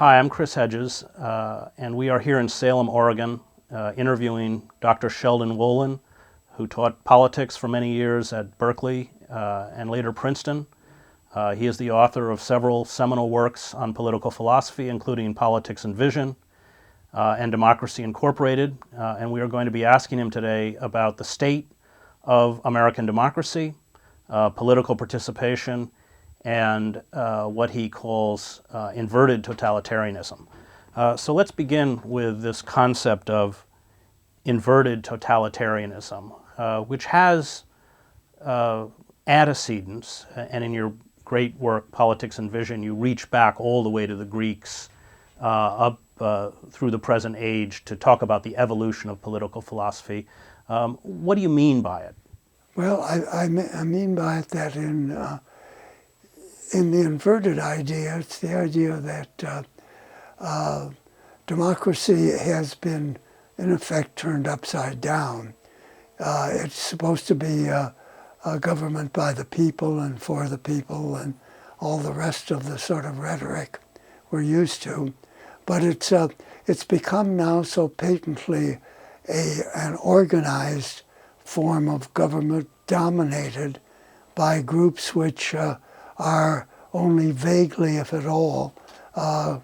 Hi, I'm Chris Hedges, and we are here in Salem, Oregon, interviewing Dr. Sheldon Wolin, who taught politics for many years at Berkeley and later Princeton. He is the author of several seminal works on political philosophy, including Politics and Vision and Democracy Incorporated, and we are going to be asking him today about the state of American democracy, political participation, and what he calls inverted totalitarianism. So let's begin with this concept of inverted totalitarianism, which has antecedents, and in your great work, Politics and Vision, you reach back all the way to the Greeks up through the present age to talk about the evolution of political philosophy. What do you mean by it? Well, I mean by it that in the inverted idea, it's the idea that democracy has been, in effect, turned upside down. It's supposed to be a government by the people and for the people and all the rest of the sort of rhetoric we're used to. But it's become now so patently an organized form of government dominated by groups which are only vaguely, if at all,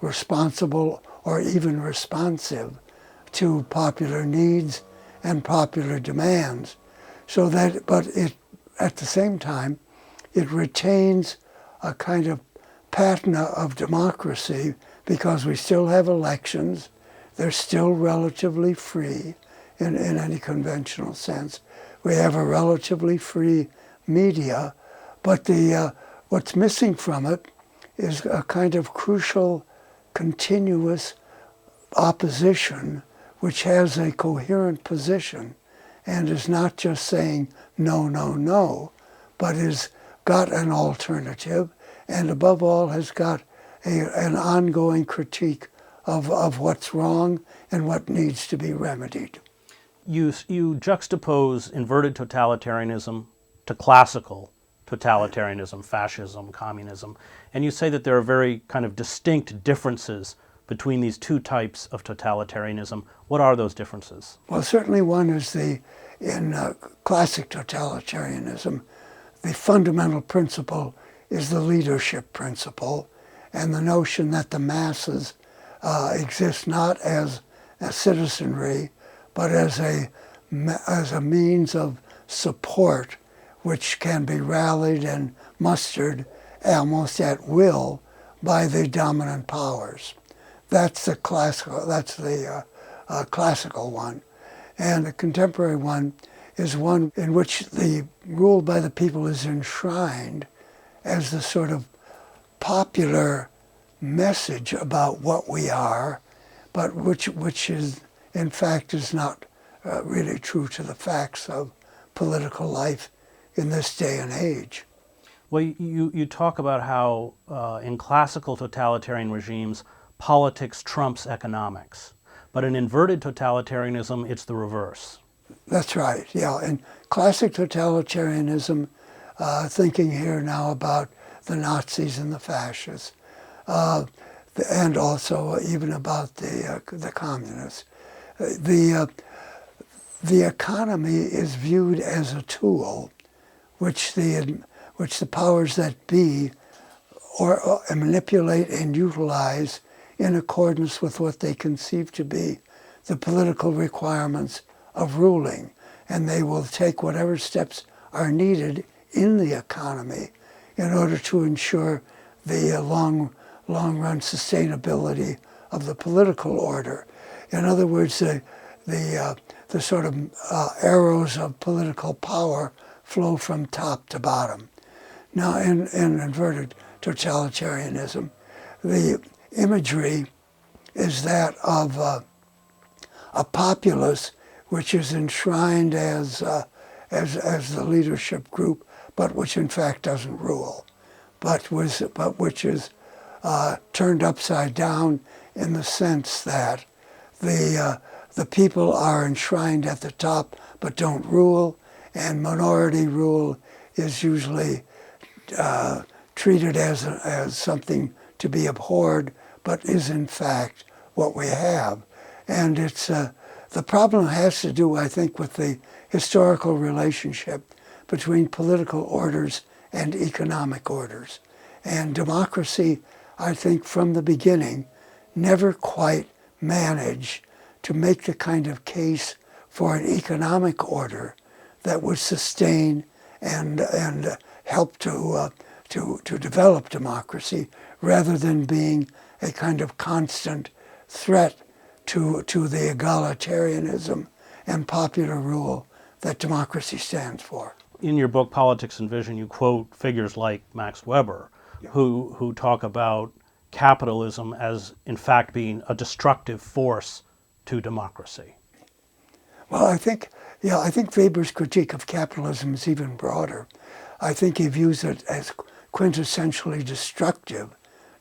responsible or even responsive to popular needs and popular demands. So that, but it, at the same time, it retains a kind of patina of democracy because we still have elections. They're still relatively free in any conventional sense. We have a relatively free media, but what's missing from it is a kind of crucial, continuous opposition which has a coherent position and is not just saying no, no, no, but has got an alternative and above all has got an ongoing critique of what's wrong and what needs to be remedied. You juxtapose inverted totalitarianism to classical totalitarianism, fascism, communism, and you say that there are very kind of distinct differences between these two types of totalitarianism. What are those differences? Well, certainly one is in classic totalitarianism, the fundamental principle is the leadership principle and the notion that the masses exist not as a citizenry, but as a means of support which can be rallied and mustered almost at will by the dominant powers. That's the classical one. And the contemporary one is one in which the rule by the people is enshrined as the sort of popular message about what we are, but which is, in fact, is not really true to the facts of political life in this day and age. Well, you talk about how in classical totalitarian regimes, politics trumps economics. But in inverted totalitarianism, it's the reverse. That's right, yeah. In classic totalitarianism, thinking here now about the Nazis and the fascists, and also even about the communists, the economy is viewed as a tool which the powers that be or manipulate and utilize in accordance with what they conceive to be the political requirements of ruling. And they will take whatever steps are needed in the economy in order to ensure the long-run sustainability of the political order. In other words, the sort of arrows of political power flow from top to bottom. Now, in inverted totalitarianism, the imagery is that of a populace which is enshrined as the leadership group, but which in fact doesn't rule, but which is turned upside down in the sense that the people are enshrined at the top but don't rule, and minority rule is usually treated as something to be abhorred but is in fact what we have. And it's the problem has to do, I think, with the historical relationship between political orders and economic orders. And democracy, I think, from the beginning, never quite managed to make the kind of case for an economic order that would sustain and help to develop democracy, rather than being a kind of constant threat to the egalitarianism and popular rule that democracy stands for. In your book, Politics and Vision, you quote figures like Max Weber, who talk about capitalism as, in fact, being a destructive force to democracy. Well, I think Weber's critique of capitalism is even broader. I think he views it as quintessentially destructive,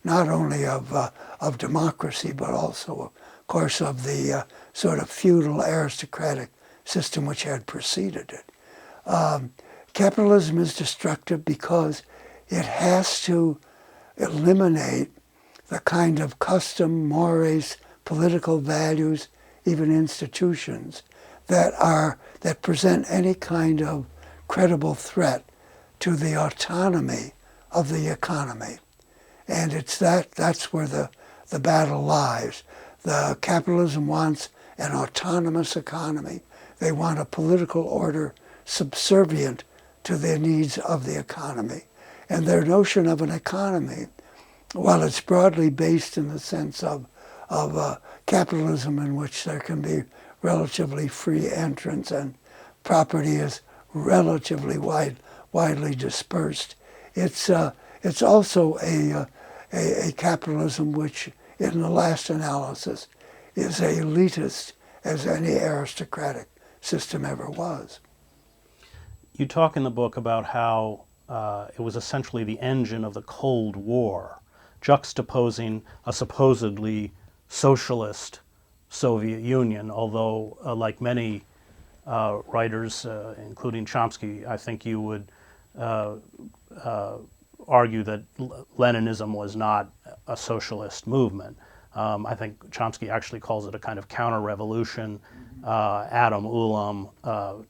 not only of democracy, but also, of course, of the sort of feudal aristocratic system which had preceded it. Capitalism is destructive because it has to eliminate the kind of custom, mores, political values, even institutions that present any kind of credible threat to the autonomy of the economy. And that's where the battle lies. The capitalism wants an autonomous economy. They want a political order subservient to the needs of the economy. And their notion of an economy, while it's broadly based in the sense of capitalism in which there can be relatively free entrance and property is relatively widely dispersed, it's also a capitalism which, in the last analysis, is as elitist as any aristocratic system ever was. You talk in the book about how it was essentially the engine of the Cold War, juxtaposing a supposedly socialist Soviet Union, although like many writers, including Chomsky, I think you would argue that Leninism was not a socialist movement. I think Chomsky actually calls it a kind of counter-revolution. Adam Ulam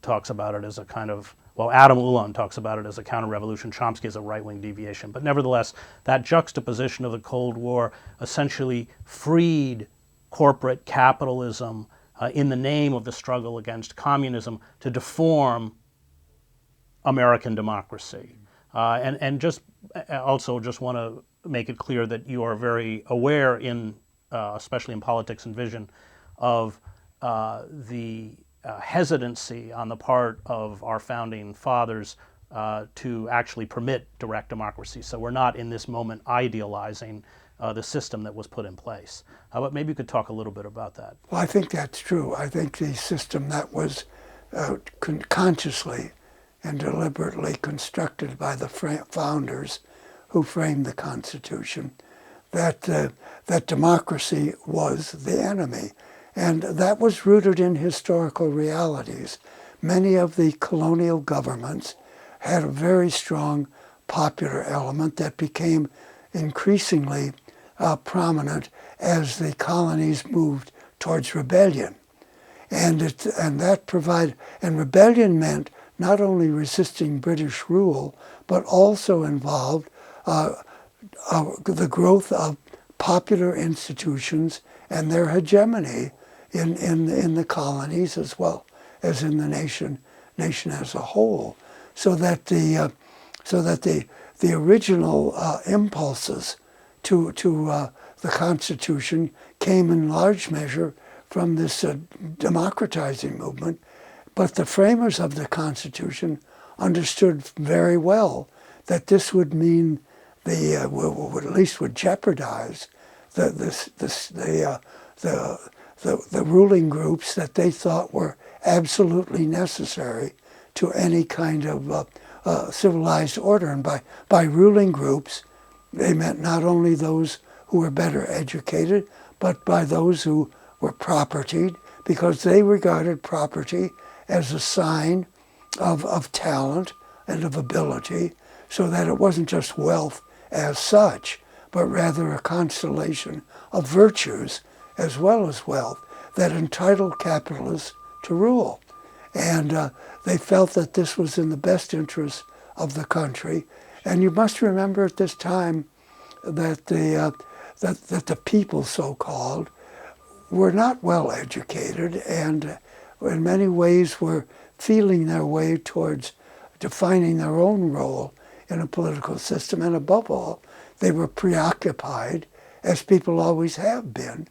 talks about it as a kind of, well, Adam Ulam talks about it as a counter-revolution. Chomsky is a right-wing deviation. But nevertheless, that juxtaposition of the Cold War essentially freed corporate capitalism in the name of the struggle against communism to deform American democracy. And just also just want to make it clear that you are very aware in, especially in Politics and Vision, of the hesitancy on the part of our founding fathers to actually permit direct democracy. So we're not in this moment idealizing the system that was put in place. But maybe you could talk a little bit about that. Well, I think that's true. I think the system that was consciously and deliberately constructed by the founders who framed the Constitution, that democracy was the enemy. And that was rooted in historical realities. Many of the colonial governments had a very strong popular element that became increasingly prominent as the colonies moved towards rebellion. And rebellion meant not only resisting British rule, but also involved the growth of popular institutions and their hegemony in the colonies as well as in the nation as a whole, so that the original impulses to the Constitution came in large measure from this democratizing movement. But the framers of the Constitution understood very well that this would mean at least would jeopardize the ruling groups that they thought were absolutely necessary to any kind of civilized order. And by ruling groups, they meant not only those who were better educated, but by those who were propertied, because they regarded property as a sign of talent and of ability, so that it wasn't just wealth as such, but rather a constellation of virtues as well as wealth that entitled capitalists to rule. And they felt that this was in the best interest of the country. And you must remember at this time that the people, so-called, were not well educated and in many ways were feeling their way towards defining their own role in a political system. And above all, they were preoccupied, as people always have been,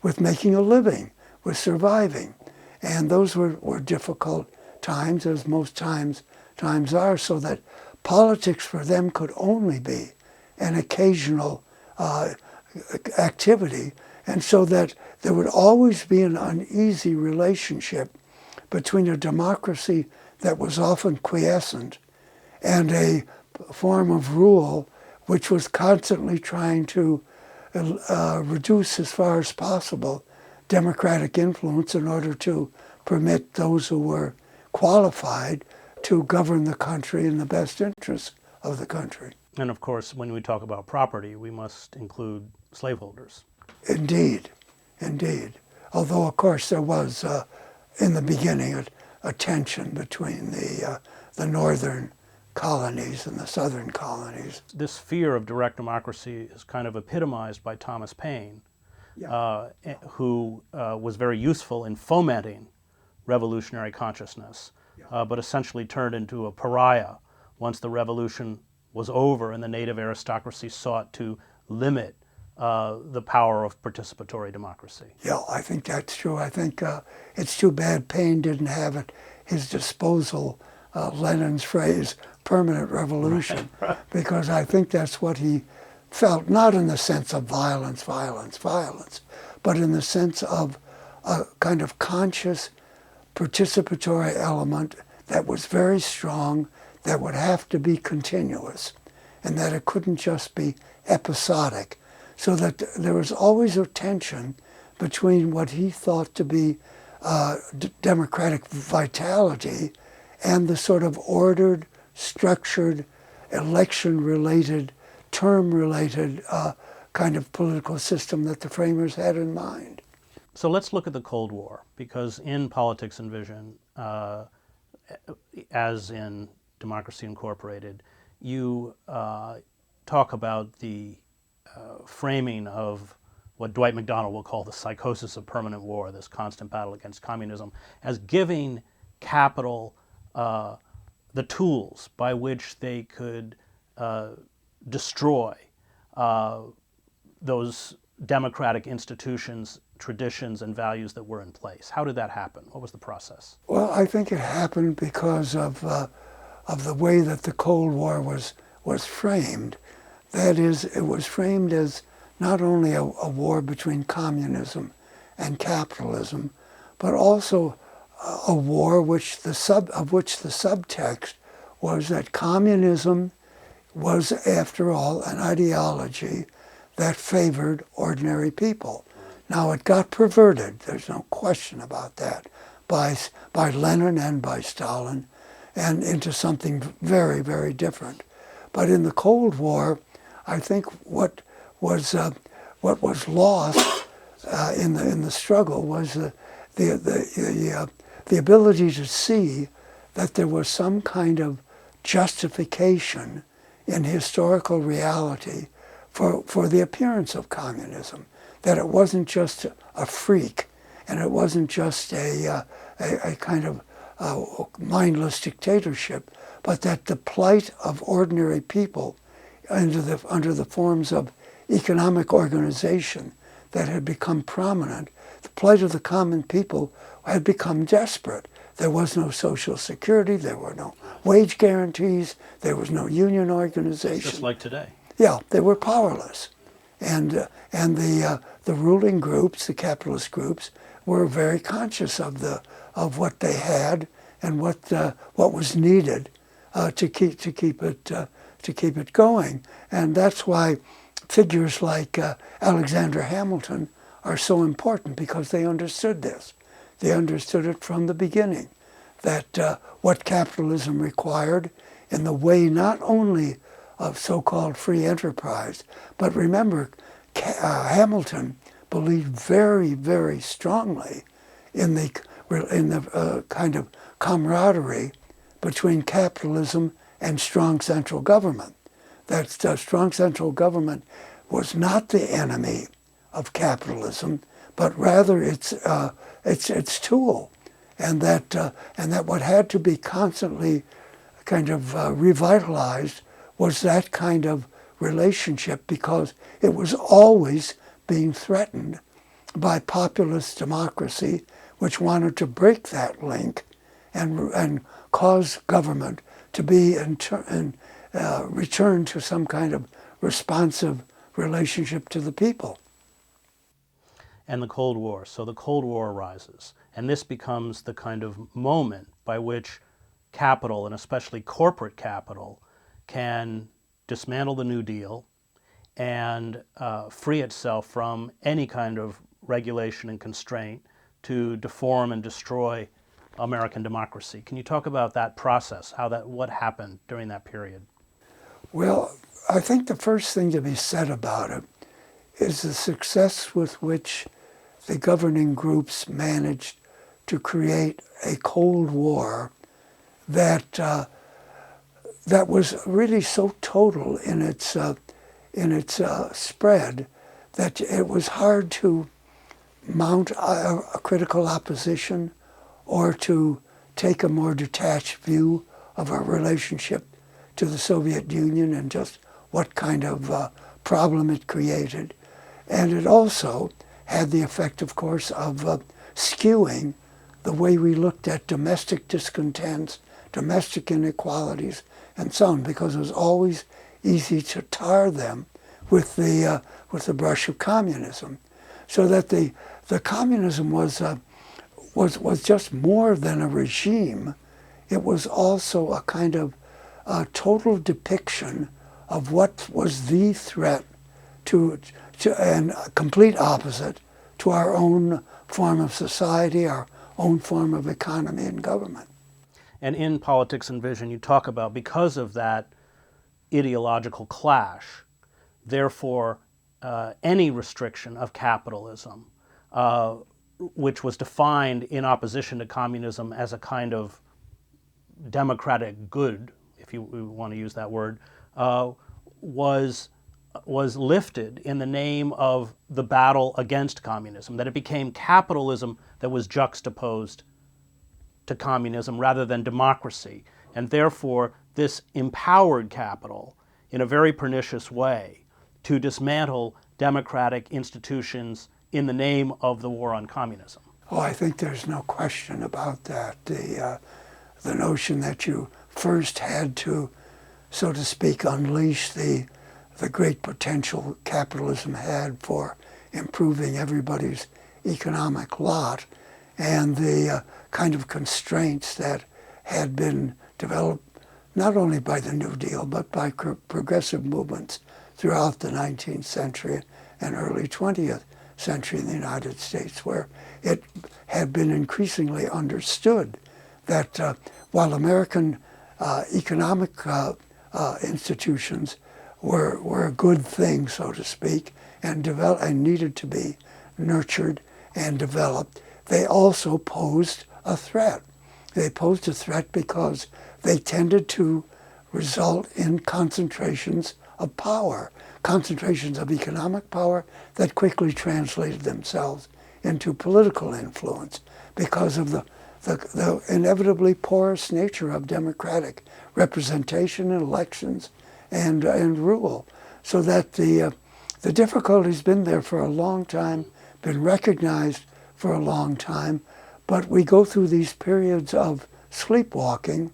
with making a living, with surviving. And those were difficult times, as most times are, so that politics for them could only be an occasional activity, and so that there would always be an uneasy relationship between a democracy that was often quiescent and a form of rule which was constantly trying to reduce as far as possible democratic influence in order to permit those who were qualified to govern the country in the best interest of the country. And of course, when we talk about property, we must include slaveholders. Indeed, indeed. Although, of course, there was, in the beginning, a tension between the northern colonies and the southern colonies. This fear of direct democracy is kind of epitomized by Thomas Paine, who was very useful in fomenting revolutionary consciousness, but essentially turned into a pariah once the revolution was over and the native aristocracy sought to limit the power of participatory democracy. Yeah, I think that's true. I think it's too bad Paine didn't have at his disposal Lenin's phrase, permanent revolution, because I think that's what he felt, not in the sense of violence, but in the sense of a kind of conscious participatory element that was very strong, that would have to be continuous, and that it couldn't just be episodic. So that there was always a tension between what he thought to be democratic vitality and the sort of ordered, structured, election-related, term-related kind of political system that the framers had in mind. So let's look at the Cold War, because in Politics and Vision, as in Democracy Incorporated, you talk about the framing of what Dwight MacDonald will call the psychosis of permanent war, this constant battle against communism, as giving capital the tools by which they could destroy those democratic institutions, traditions, and values that were in place. How did that happen? What was the process? Well, I think it happened because of the way that the Cold War was framed. That is, it was framed as not only a war between communism and capitalism, but also a war of which the subtext was that communism was, after all, an ideology that favored ordinary people. Now, it got perverted, there's no question about that, by Lenin and by Stalin, and into something very, very different. But in the Cold War, I think what was lost in the struggle was the ability to see that there was some kind of justification in historical reality for the appearance of communism, that it wasn't just a freak, and it wasn't just a kind of mindless dictatorship, but that the plight of ordinary people under the forms of economic organization that had become prominent, the plight of the common people had become desperate. There was no social security, there were no wage guarantees, there was no union organization. Just like today. Yeah, they were powerless. And the ruling groups, the capitalist groups, were very conscious of what they had and what was needed to keep it going. And that's why figures like Alexander Hamilton are so important, because they understood this. They understood it from the beginning, that what capitalism required in the way not only of so-called free enterprise. But remember, Hamilton believed very, very strongly in the kind of camaraderie between capitalism and strong central government. That strong central government was not the enemy of capitalism, but rather its tool, and that what had to be constantly kind of revitalized was that kind of relationship, because it was always being threatened by populist democracy, which wanted to break that link and cause government to be return to some kind of responsive relationship to the people. And the Cold War. So the Cold War arises, and this becomes the kind of moment by which capital, and especially corporate capital, can dismantle the New Deal and free itself from any kind of regulation and constraint to deform and destroy American democracy. Can you talk about that process, what happened during that period? Well, I think the first thing to be said about it is the success with which the governing groups managed to create a Cold War that was really so total in its spread that it was hard to mount a critical opposition or to take a more detached view of our relationship to the Soviet Union and just what kind of problem it created. And it also had the effect, of course, of skewing the way we looked at domestic discontents, domestic inequalities, and so on, because it was always easy to tar them with the brush of communism. So that the communism was just more than a regime. It was also a kind of total depiction of what was the threat to and a complete opposite to our own form of society, our own form of economy and government. And in Politics and Vision, you talk about, because of that ideological clash, therefore, any restriction of capitalism, which was defined in opposition to communism as a kind of democratic good, if you want to use that word, was lifted in the name of the battle against communism, that it became capitalism that was juxtaposed to communism rather than democracy. And therefore, this empowered capital in a very pernicious way to dismantle democratic institutions in the name of the war on communism. Oh, I think there's no question about that. The notion that you first had to, so to speak, unleash the great potential capitalism had for improving everybody's economic lot, and the kind of constraints that had been developed not only by the New Deal, but by progressive movements throughout the 19th century and early 20th century in the United States, where it had been increasingly understood that while American economic institutions were a good thing, so to speak, and needed to be nurtured and developed, they also posed a threat. They posed a threat because they tended to result in concentrations of power, concentrations of economic power that quickly translated themselves into political influence because of the inevitably porous nature of democratic representation in elections and rule. So that the difficulty's been there for a long time, been recognized for a long time, but we go through these periods of sleepwalking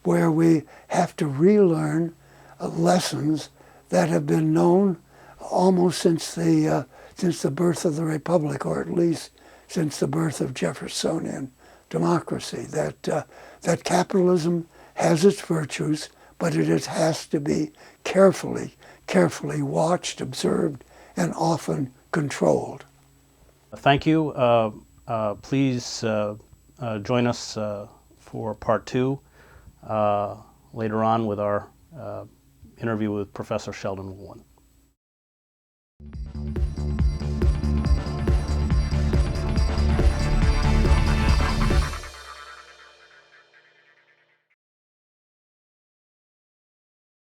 where we have to relearn lessons that have been known almost since the birth of the Republic, or at least since the birth of Jeffersonian democracy, that capitalism has its virtues, but it has to be carefully watched, observed, and often controlled. Thank you. Please join us for part 2 later on with our interview with Professor Sheldon Wolin.